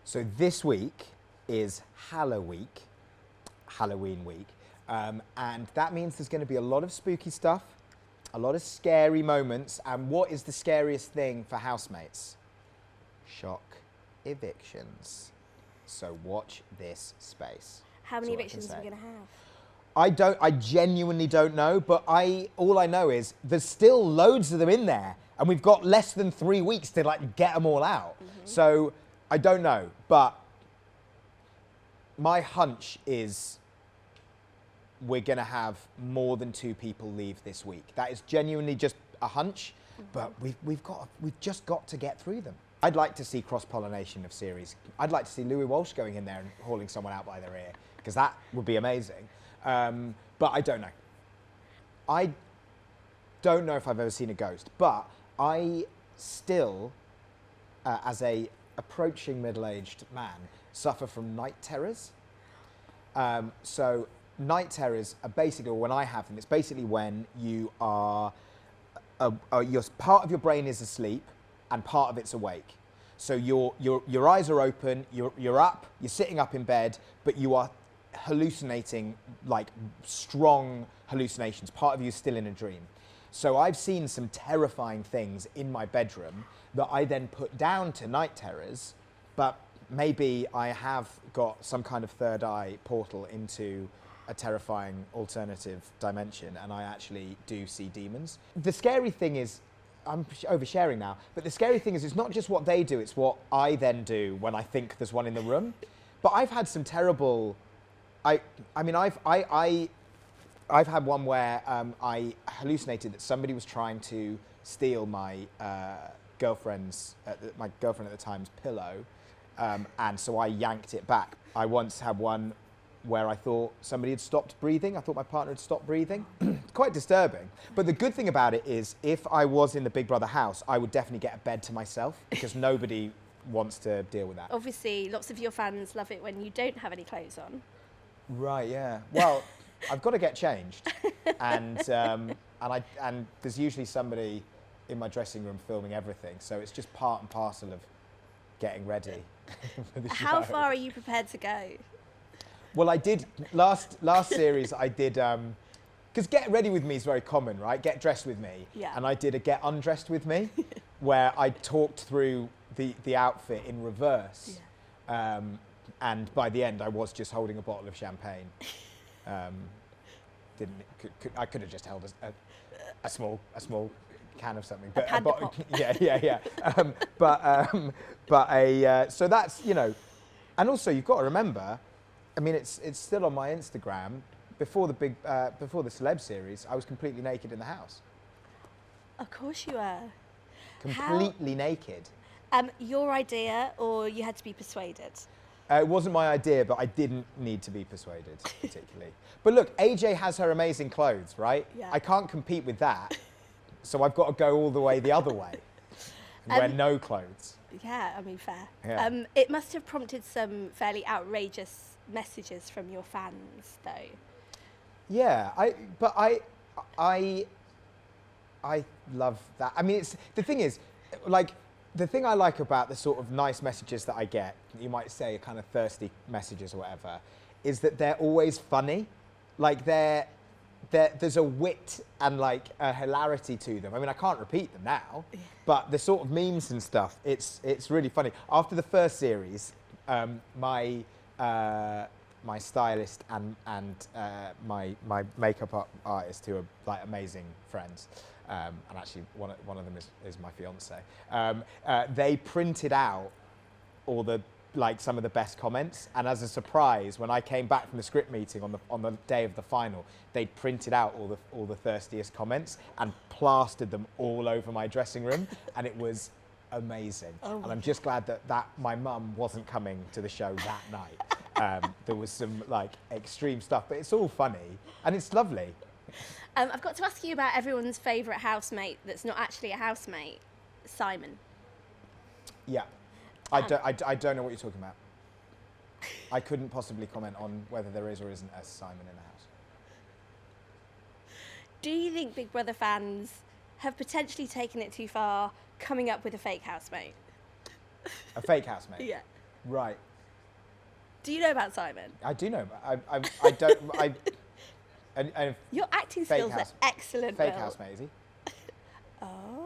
So this week is Halloween week, and that means there's going to be a lot of spooky stuff, a lot of scary moments. And what is the scariest thing for housemates? Shock evictions. So watch this space. How many evictions are we going to have? I genuinely don't know, but all I know is there's still loads of them in there, and we've got less than 3 weeks to like get them all out. So I don't know, but my hunch is we're going to have more than 2 people leave this week. That is genuinely just a hunch, but we've just got to get through them. I'd like to see cross-pollination of series. I'd like to see Louis Walsh going in there and hauling someone out by their ear, because that would be amazing. But I don't know. I don't know if I've ever seen a ghost, but I still, as a approaching middle-aged man, suffer from night terrors. So night terrors are basically, when I have them, it's basically when you are, part of your brain is asleep and part of it's awake. So your eyes are open, you're up, you're sitting up in bed, but you are hallucinating, like strong hallucinations. Part of you is still in a dream. So I've seen some terrifying things in my bedroom that I then put down to night terrors, but maybe I have got some kind of third eye portal into a terrifying alternative dimension, and I actually do see demons. The scary thing is, I'm oversharing now, but the scary thing is it's not just what they do, it's what I then do when I think there's one in the room. But I've had some terrible, I've had one where I hallucinated that somebody was trying to steal my girlfriend's at the time's pillow, and so I yanked it back. I once had one where I thought somebody had stopped breathing. I thought my partner had stopped breathing. Quite disturbing. But the good thing about it is, if I was in the Big Brother house, I would definitely get a bed to myself, because nobody wants to deal with that. Obviously, lots of your fans love it when you don't have any clothes on. Right, yeah. Well, I've got to get changed, and there's usually somebody in my dressing room filming everything, so it's just part and parcel of getting ready for the show. How far are you prepared to go? Well, I did last series. I did because get ready with me is very common, right? Get dressed with me, Yeah. And I did a get undressed with me, where I talked through the outfit in reverse. Yeah. And by the end, I was just holding a bottle of champagne. I could have just held a small can of something. But yeah. So that's, you know, and also you've got to remember, I mean, it's still on my Instagram. Before the celeb series, I was completely naked in the house. Of course you were. Completely naked. Your idea, or you had to be persuaded? It wasn't my idea, but I didn't need to be persuaded, particularly. But look, AJ has her amazing clothes, right? Yeah. I can't compete with that, so I've got to go all the way the other way and wear no clothes. Yeah, I mean, fair. Yeah. It must have prompted some fairly outrageous messages from your fans, though. Yeah, I love that. I mean, the thing is, like, the thing I like about the sort of nice messages that I get, you might say kind of thirsty messages or whatever, is that they're always funny. Like, there's a wit and like a hilarity to them. I mean, I can't repeat them now, but the sort of memes and stuff, it's really funny. After the first series, my stylist and my makeup artist, who are like amazing friends, and actually one of them is my fiance. They printed out all the some of the best comments, and as a surprise, when I came back from the script meeting on the day of the final, they'd printed out all the thirstiest comments and plastered them all over my dressing room, and it was amazing. Oh. And I'm just glad that my mum wasn't coming to the show that night. There was some like extreme stuff, but it's all funny and it's lovely. I've got to ask you about everyone's favourite housemate that's not actually a housemate, Simon. Yeah. I don't know what you're talking about. I couldn't possibly comment on whether there is or isn't a Simon in the house. Do you think Big Brother fans have potentially taken it too far, coming up with a fake housemate? A fake housemate? Yeah. Right. Do you know about Simon? I do know, but I don't. And Your acting fake skills house- are excellent. fake Will. housemate, is he? Oh.